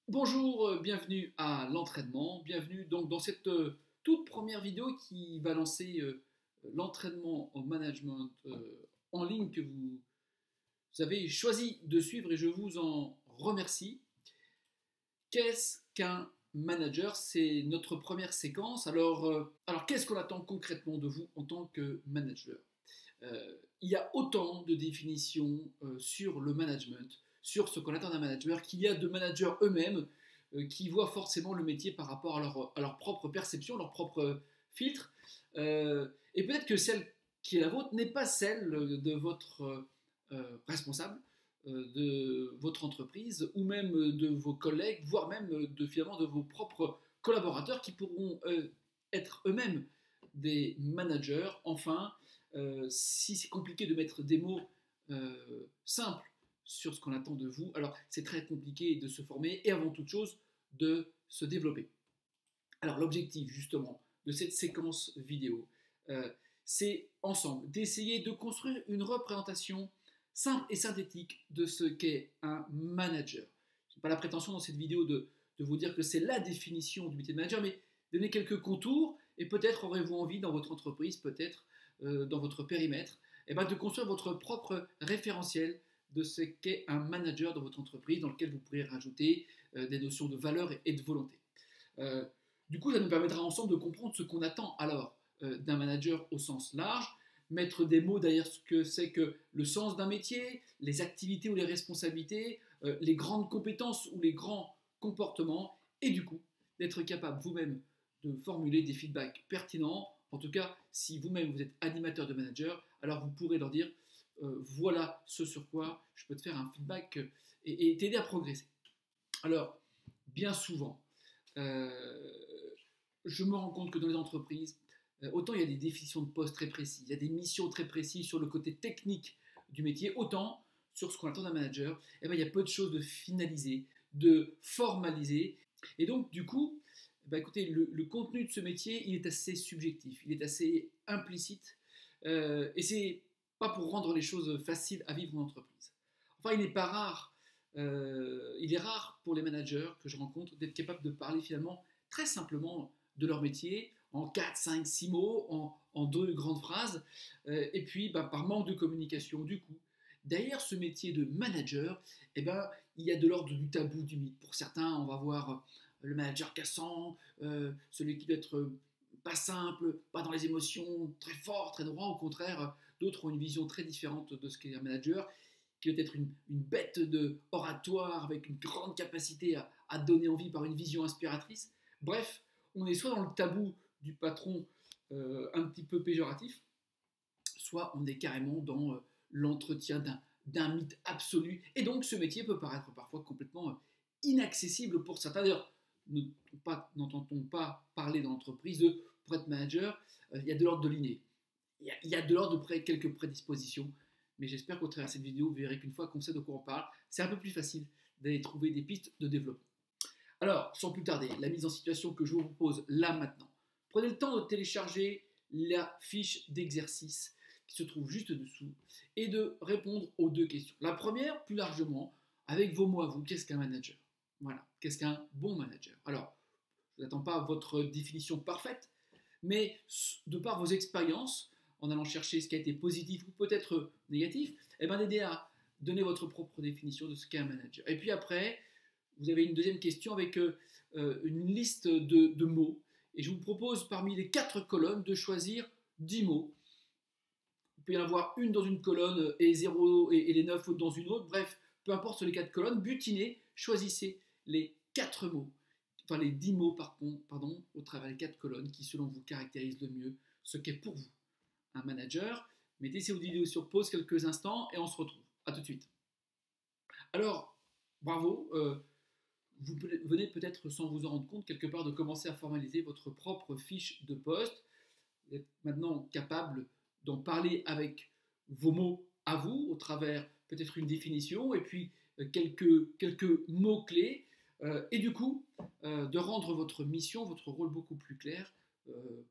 Bonjour, bienvenue à l'entraînement, bienvenue donc dans cette toute première vidéo qui va lancer l'entraînement au management en ligne que vous avez choisi de suivre et je vous en remercie. Qu'est-ce qu'un manager? C'est notre première séquence. Alors qu'est-ce qu'on attend concrètement de vous en tant que manager? Il y a autant de définitions sur le management, sur ce qu'on attend d'un manager, qu'il y a de managers eux-mêmes qui voient forcément le métier par rapport à leur propre perception, leur propre filtre. Et peut-être que celle qui est la vôtre n'est pas celle de votre responsable, de votre entreprise, ou même de vos collègues, voire même finalement de vos propres collaborateurs qui pourront être eux-mêmes des managers. Enfin, si c'est compliqué de mettre des mots simples sur ce qu'on attend de vous, alors c'est très compliqué de se former et avant toute chose de se développer. Alors l'objectif justement de cette séquence vidéo, c'est ensemble d'essayer de construire une représentation simple et synthétique de ce qu'est un manager. Je n'ai pas la prétention dans cette vidéo de vous dire que c'est la définition du métier de manager, mais donner quelques contours et peut-être aurez-vous envie dans votre entreprise, peut-être dans votre périmètre, de construire votre propre référentiel de ce qu'est un manager dans votre entreprise, dans lequel vous pourrez rajouter des notions de valeur et de volonté. Du coup, ça nous permettra ensemble de comprendre ce qu'on attend alors d'un manager au sens large, mettre des mots derrière ce que c'est que le sens d'un métier, les activités ou les responsabilités, les grandes compétences ou les grands comportements, et du coup, d'être capable vous-même de formuler des feedbacks pertinents. En tout cas, si vous-même vous êtes animateur de manager, alors vous pourrez leur dire voilà ce sur quoi je peux te faire un feedback et t'aider à progresser. Alors, bien souvent, je me rends compte que dans les entreprises, autant il y a des définitions de postes très précises, il y a des missions très précises sur le côté technique du métier, autant sur ce qu'on attend d'un manager, il y a peu de choses de finaliser, de formaliser. Et donc, du coup, écoutez, le contenu de ce métier, il est assez subjectif, il est assez implicite, et c'est pas pour rendre les choses faciles à vivre en entreprise. Enfin, il est rare pour les managers que je rencontre d'être capables de parler finalement très simplement de leur métier en 4, 5, 6 mots, en 2 grandes phrases, et puis par manque de communication du coup. Derrière ce métier de manager, il y a de l'ordre du tabou, du mythe. Pour certains, on va voir le manager cassant, celui qui doit être pas simple, pas dans les émotions, très fort, très droit. Au contraire, d'autres ont une vision très différente de ce qu'est un manager, qui doit être une bête de oratoire avec une grande capacité à donner envie par une vision inspiratrice. Bref, on est soit dans le tabou du patron un petit peu péjoratif, soit on est carrément dans l'entretien d'un mythe absolu. Et donc ce métier peut paraître parfois complètement inaccessible pour certains. D'ailleurs, n'entend-on pas parler dans l'entreprise de pour être manager, il y a de l'ordre de l'inné. Il y a de l'ordre de quelques prédispositions. Mais j'espère qu'au travers de cette vidéo, vous verrez qu'une fois qu'on sait de quoi on parle, c'est un peu plus facile d'aller trouver des pistes de développement. Alors, sans plus tarder, la mise en situation que je vous propose là maintenant. Prenez le temps de télécharger la fiche d'exercice qui se trouve juste dessous et de répondre aux 2 questions. La première, plus largement, avec vos mots à vous, qu'est-ce qu'un manager? Voilà, qu'est-ce qu'un bon manager? Alors, je n'attends pas votre définition parfaite, mais de par vos expériences, en allant chercher ce qui a été positif ou peut-être négatif, d'aider à donner votre propre définition de ce qu'est un manager. Et puis après, vous avez une deuxième question avec une liste de mots. Et je vous propose parmi les 4 colonnes de choisir 10 mots. Il peut y en avoir une dans une colonne et 0 et les 9 autres dans une autre. Bref, peu importe sur les 4 colonnes, butinez, choisissez les 4 mots, enfin les 10 mots pardon, au travers des 4 colonnes qui selon vous caractérisent le mieux ce qu'est pour vous un manager. Mettez cette vidéo sur pause quelques instants et on se retrouve. A tout de suite. Alors, bravo, vous venez peut-être sans vous en rendre compte quelque part de commencer à formaliser votre propre fiche de poste. Vous êtes maintenant capable d'en parler avec vos mots à vous, au travers peut-être une définition et puis quelques mots-clés, et du coup de rendre votre mission, votre rôle beaucoup plus clair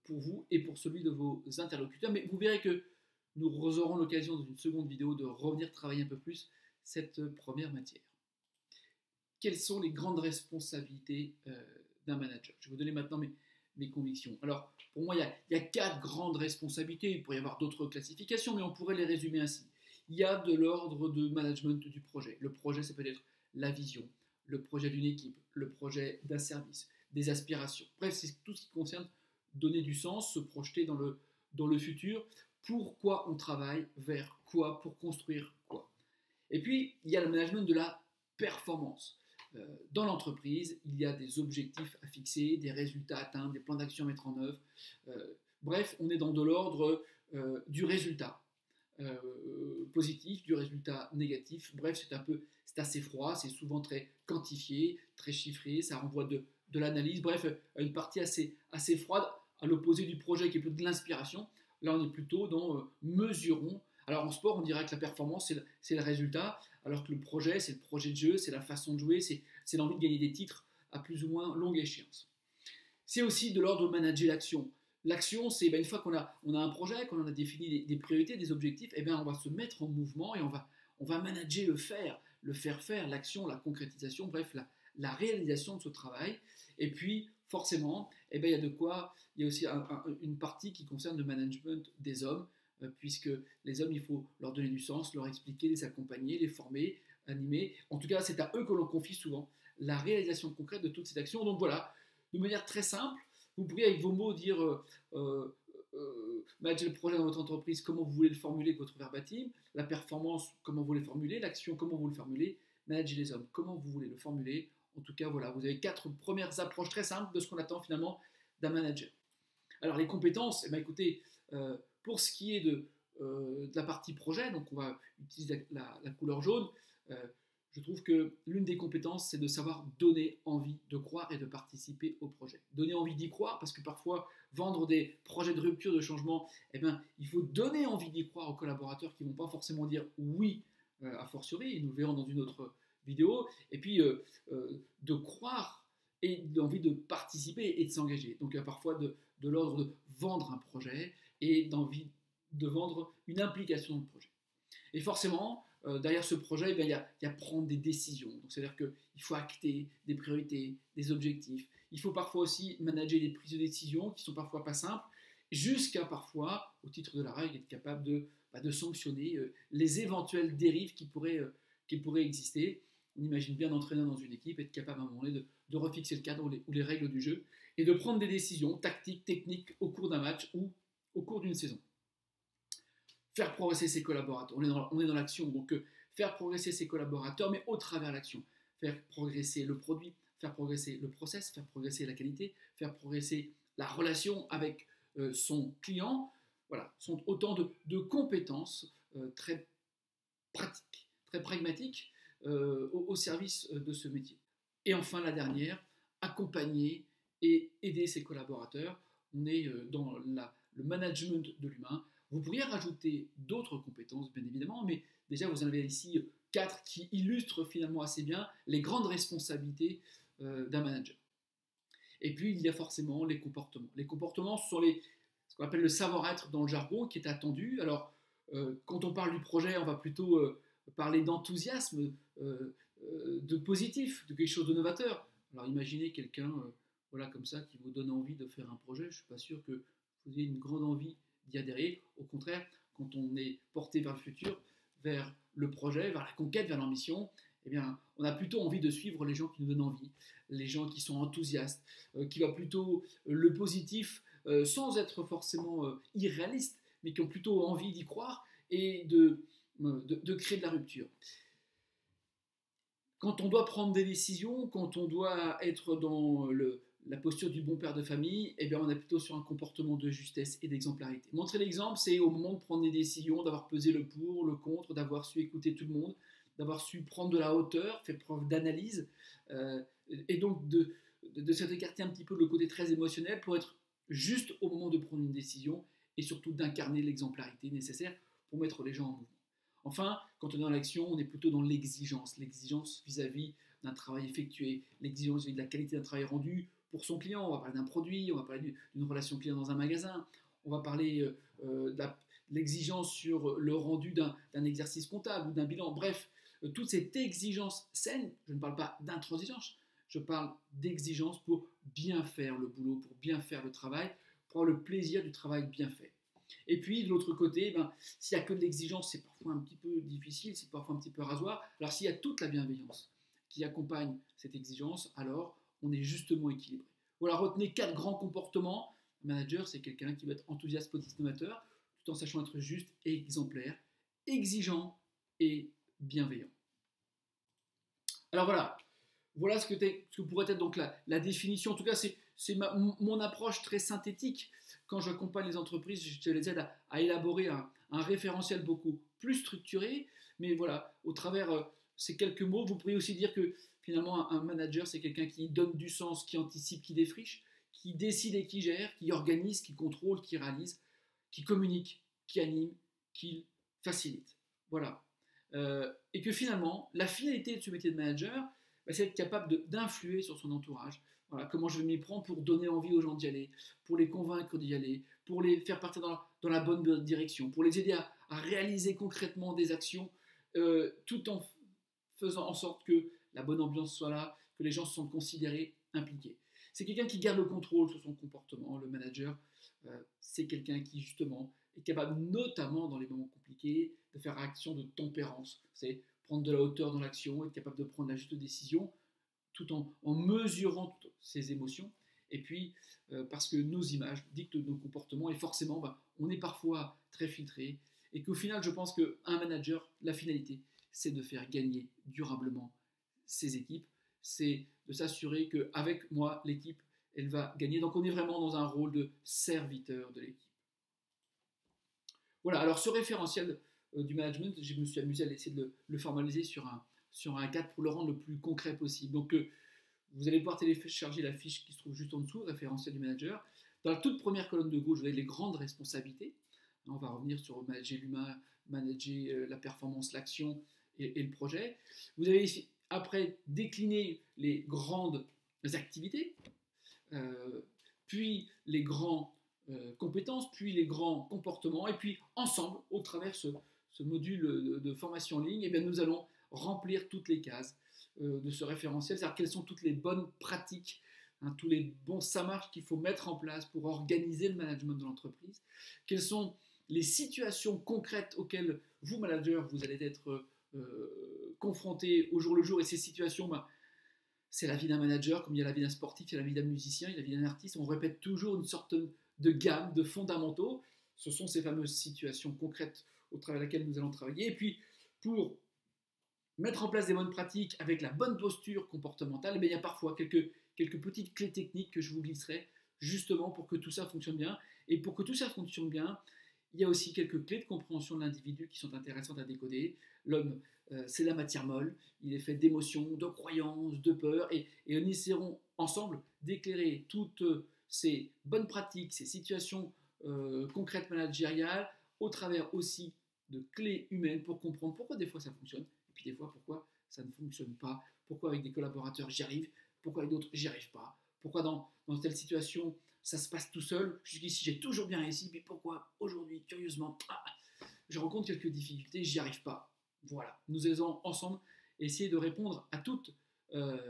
pour vous et pour celui de vos interlocuteurs. Mais vous verrez que nous aurons l'occasion dans une seconde vidéo de revenir travailler un peu plus cette première matière. quelles sont les grandes responsabilités d'un manager. Je vais vous donner maintenant mes convictions. Alors, pour moi, il y a 4 grandes responsabilités. Il pourrait y avoir d'autres classifications, mais on pourrait les résumer ainsi. Il y a de l'ordre de management du projet. Le projet, ça peut être la vision, le projet d'une équipe, le projet d'un service, des aspirations. Bref, c'est tout ce qui concerne donner du sens, se projeter dans le futur. Pourquoi on travaille, vers quoi, pour construire quoi. Et puis, il y a le management de la performance. Dans l'entreprise, il y a des objectifs à fixer, des résultats à atteindre, des plans d'action à mettre en œuvre. Bref, on est dans de l'ordre du résultat positif, du résultat négatif. Bref, c'est assez froid, c'est souvent très quantifié, très chiffré, ça renvoie de l'analyse. Bref, une partie assez froide, à l'opposé du projet qui est plutôt de l'inspiration. Là, on est plutôt dans mesurons. Alors en sport, on dirait que la performance, c'est le résultat, alors que le projet, c'est le projet de jeu, c'est la façon de jouer, c'est l'envie de gagner des titres à plus ou moins longue échéance. C'est aussi de l'ordre de manager l'action. L'action, c'est une fois qu'on a un projet, qu'on a défini des priorités, des objectifs, on va se mettre en mouvement et on va manager le faire faire, l'action, la concrétisation, bref, la réalisation de ce travail. Et puis, forcément, il y a aussi une partie qui concerne le management des hommes, puisque les hommes, il faut leur donner du sens, leur expliquer, les accompagner, les former, animer. En tout cas, c'est à eux que l'on confie souvent la réalisation concrète de toutes ces actions. Donc voilà, de manière très simple, vous pourriez avec vos mots dire manager le projet dans votre entreprise, comment vous voulez le formuler avec votre verbatim, la performance, comment vous voulez le formuler, l'action, comment vous le formulez, manager les hommes, comment vous voulez le formuler. En tout cas, voilà, vous avez 4 premières approches très simples de ce qu'on attend finalement d'un manager. Alors les compétences, écoutez, pour ce qui est de la partie projet, donc on va utiliser la couleur jaune, je trouve que l'une des compétences, c'est de savoir donner envie de croire et de participer au projet. Donner envie d'y croire, parce que parfois, vendre des projets de rupture, de changement, il faut donner envie d'y croire aux collaborateurs qui ne vont pas forcément dire oui, a fortiori, et nous le verrons dans une autre vidéo, et puis de croire et d'envie de participer et de s'engager. Donc il y a parfois de l'ordre de vendre un projet et d'envie de vendre une implication dans le projet. Et forcément, derrière ce projet, il y a prendre des décisions. C'est-à-dire qu'il faut acter des priorités, des objectifs. Il faut parfois aussi manager des prises de décision qui ne sont parfois pas simples, jusqu'à parfois, au titre de la règle, être capable de sanctionner les éventuelles dérives qui pourraient exister. On imagine bien un entraîneur dans une équipe être capable à un moment donné de refixer le cadre ou les règles du jeu et de prendre des décisions tactiques, techniques au cours d'un match ou au cours d'une saison. Faire progresser ses collaborateurs. On est dans l'action, donc faire progresser ses collaborateurs, mais au travers de l'action. Faire progresser le produit, faire progresser le process, faire progresser la qualité, faire progresser la relation avec son client. Voilà, sont autant de compétences très pratiques, très pragmatiques au service de ce métier. Et enfin, la dernière, accompagner et aider ses collaborateurs. On est dans le management de l'humain. Vous pourriez rajouter d'autres compétences, bien évidemment, mais déjà, vous en avez ici 4 qui illustrent finalement assez bien les grandes responsabilités d'un manager. Et puis, il y a forcément les comportements. Les comportements sont ce qu'on appelle le savoir-être dans le jargon, qui est attendu. Alors, quand on parle du projet, on va plutôt parler d'enthousiasme, de positif, de quelque chose de novateur. Alors, imaginez quelqu'un comme ça qui vous donne envie de faire un projet. Je ne suis pas sûr que vous ayez une grande envie d'y adhérer. Au contraire, quand on est porté vers le futur, vers le projet, vers la conquête, vers l'ambition, on a plutôt envie de suivre les gens qui nous donnent envie, les gens qui sont enthousiastes, qui voient plutôt le positif sans être forcément irréalistes, mais qui ont plutôt envie d'y croire et de créer de la rupture. Quand on doit prendre des décisions, quand on doit être dans la posture du bon père de famille, on est plutôt sur un comportement de justesse et d'exemplarité. Montrer l'exemple, c'est au moment de prendre des décisions, d'avoir pesé le pour, le contre, d'avoir su écouter tout le monde, d'avoir su prendre de la hauteur, faire preuve d'analyse, et donc de s'être écarté un petit peu de le côté très émotionnel pour être juste au moment de prendre une décision et surtout d'incarner l'exemplarité nécessaire pour mettre les gens en mouvement. Enfin, quand on est dans l'action, on est plutôt dans l'exigence vis-à-vis d'un travail effectué, l'exigence vis-à-vis de la qualité d'un travail rendu pour son client. On va parler d'un produit, on va parler d'une relation client dans un magasin, on va parler de l'exigence sur le rendu d'un exercice comptable ou d'un bilan. Bref, toute cette exigence saine, je ne parle pas d'intransigeance, je parle d'exigence pour bien faire le boulot, pour bien faire le travail, pour avoir le plaisir du travail bien fait. Et puis de l'autre côté, s'il n'y a que de l'exigence, c'est parfois un petit peu difficile, c'est parfois un petit peu rasoir. Alors s'il y a toute la bienveillance qui accompagne cette exigence, alors on est justement équilibré. Voilà, retenez 4 grands comportements. Un manager, c'est quelqu'un qui va être enthousiaste, motivateur, tout en sachant être juste et exemplaire, exigeant et bienveillant. Alors voilà ce que pourrait être donc la définition. En tout cas, c'est mon approche très synthétique. Quand j'accompagne les entreprises, je les aide à élaborer un référentiel beaucoup plus structuré. Mais voilà, au travers ces quelques mots, vous pourriez aussi dire que finalement, un manager, c'est quelqu'un qui donne du sens, qui anticipe, qui défriche, qui décide et qui gère, qui organise, qui contrôle, qui réalise, qui communique, qui anime, qui facilite. Voilà. Et que finalement, la finalité de ce métier de manager, c'est être capable d'influer sur son entourage. Voilà, comment je vais m'y prendre pour donner envie aux gens d'y aller, pour les convaincre d'y aller, pour les faire partir dans la bonne direction, pour les aider à réaliser concrètement des actions, tout en faisant en sorte que la bonne ambiance soit là, que les gens se sentent considérés, impliqués. C'est quelqu'un qui garde le contrôle sur son comportement. Le manager, c'est quelqu'un qui justement est capable, notamment dans les moments compliqués, de faire action de tempérance. C'est prendre de la hauteur dans l'action, être capable de prendre la juste décision, tout en mesurant ses émotions. Et puis, parce que nos images dictent nos comportements, et forcément, on est parfois très filtré, et qu'au final, je pense qu'un manager, la finalité, c'est de faire gagner durablement ses équipes, c'est de s'assurer qu'avec moi, l'équipe, elle va gagner. Donc on est vraiment dans un rôle de serviteur de l'équipe. Voilà, alors ce référentiel du management, je me suis amusé à essayer de le formaliser sur un cadre pour le rendre le plus concret possible. Donc vous allez pouvoir télécharger la fiche qui se trouve juste en dessous, référentiel du manager. Dans la toute première colonne de gauche, vous avez les grandes responsabilités. On va revenir sur manager l'humain, manager la performance, l'action et le projet. Vous avez ici, après, décliné les grandes activités, puis les grandes compétences, puis les grands comportements, et puis ensemble, au travers ce module de formation en ligne, eh bien, nous allons remplir toutes les cases de ce référentiel, c'est-à-dire quelles sont toutes les bonnes pratiques, tous les bons ça marche qu'il faut mettre en place pour organiser le management de l'entreprise, quelles sont les situations concrètes auxquelles vous, manager, vous allez être confronté au jour le jour, et ces situations, c'est la vie d'un manager, comme il y a la vie d'un sportif, il y a la vie d'un musicien, il y a la vie d'un artiste, on répète toujours une sorte de gamme, de fondamentaux, ce sont ces fameuses situations concrètes au travers desquelles nous allons travailler, et puis pour mettre en place des bonnes pratiques avec la bonne posture comportementale, il y a parfois quelques petites clés techniques que je vous glisserai justement pour que tout ça fonctionne bien, et pour que tout ça fonctionne bien, il y a aussi quelques clés de compréhension de l'individu qui sont intéressantes à décoder. L'homme, c'est la matière molle, il est fait d'émotions, de croyances, de peurs, et nous essaierons ensemble d'éclairer toutes ces bonnes pratiques, ces situations concrètes managériales, au travers aussi de clés humaines pour comprendre pourquoi des fois ça fonctionne, et puis des fois pourquoi ça ne fonctionne pas, pourquoi avec des collaborateurs j'y arrive, pourquoi avec d'autres j'y arrive pas, pourquoi dans telle situation ça se passe tout seul, jusqu'ici j'ai toujours bien réussi, mais pourquoi aujourd'hui, curieusement, je rencontre quelques difficultés, j'y arrive pas. Voilà, nous allons ensemble essayer de répondre à toutes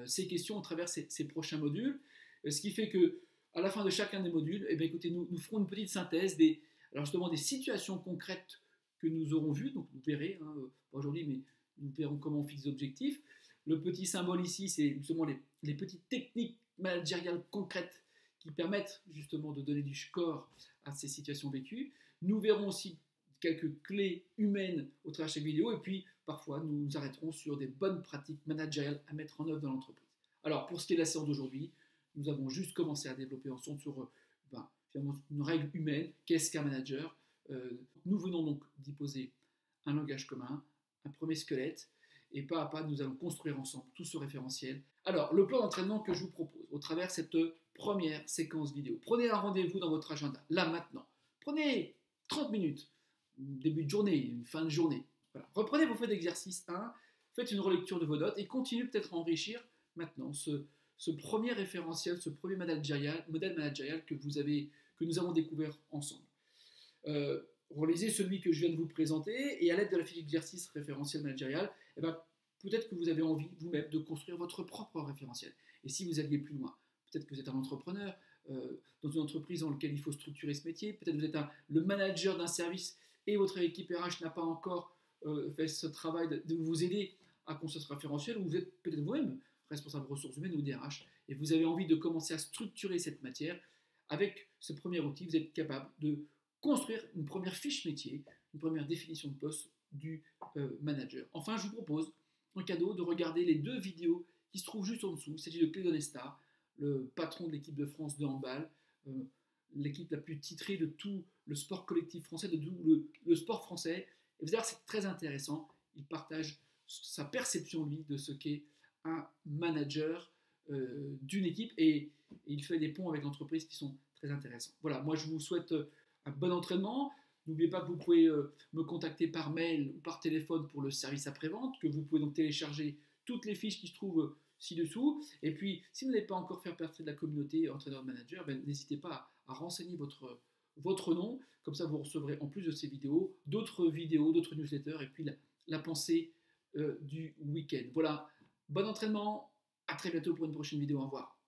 ces questions au travers ces prochains modules, ce qui fait que à la fin de chacun des modules, eh bien, écoutez, nous ferons une petite synthèse alors justement des situations concrètes que nous aurons vues, donc vous verrez, pas aujourd'hui, mais nous verrons comment on fixe l'objectif. Le petit symbole ici, c'est justement les petites techniques managériales concrètes qui permettent justement de donner du score à ces situations vécues. Nous verrons aussi quelques clés humaines au travers de chaque vidéo, et puis parfois nous nous arrêterons sur des bonnes pratiques managériales à mettre en œuvre dans l'entreprise. Alors pour ce qui est de la séance d'aujourd'hui, nous avons juste commencé à développer ensemble sur finalement une règle humaine, qu'est-ce qu'un manager. Nous venons donc d'y poser un langage commun, un premier squelette, et pas à pas nous allons construire ensemble tout ce référentiel. Alors le plan d'entraînement que je vous propose au travers de cette première séquence vidéo, prenez un rendez-vous dans votre agenda, là maintenant, prenez 30 minutes, début de journée, une fin de journée, voilà. Reprenez vos faits d'exercice 1, faites une relecture de vos notes et continuez peut-être à enrichir maintenant ce premier référentiel, ce premier modèle managérial que nous avons découvert ensemble. Relisez celui que je viens de vous présenter, et à l'aide de la fiche d'exercice référentiel managérial, peut-être que vous avez envie vous-même de construire votre propre référentiel. Et si vous alliez plus loin, peut-être que vous êtes un entrepreneur dans une entreprise dans laquelle il faut structurer ce métier, peut-être que vous êtes le manager d'un service et votre équipe RH n'a pas encore fait ce travail de vous aider à construire ce référentiel, ou vous êtes peut-être vous-même responsable ressources humaines ou DRH, et vous avez envie de commencer à structurer cette matière. Avec ce premier outil, vous êtes capable de construire une première fiche métier, une première définition de poste du manager. Enfin, je vous propose un cadeau de regarder les 2 vidéos qui se trouvent juste en dessous. Il s'agit de Clédon Esta, le patron de l'équipe de France de handball, l'équipe la plus titrée de tout le sport collectif français, de tout le sport français. Et vous allez voir, c'est très intéressant. Il partage sa perception, lui, de ce qu'est un manager d'une équipe, et il fait des ponts avec l'entreprise qui sont très intéressants. Voilà, moi je vous souhaite un bon entraînement. N'oubliez pas que vous pouvez me contacter par mail ou par téléphone pour le service après-vente, que vous pouvez donc télécharger toutes les fiches qui se trouvent ci-dessous. Et puis, si vous n'avez pas encore fait partie de la communauté entraîneur-manager, n'hésitez pas à renseigner votre nom. Comme ça, vous recevrez en plus de ces vidéos, d'autres newsletters, et puis la pensée du week-end. Voilà, bon entraînement, à très bientôt pour une prochaine vidéo, au revoir.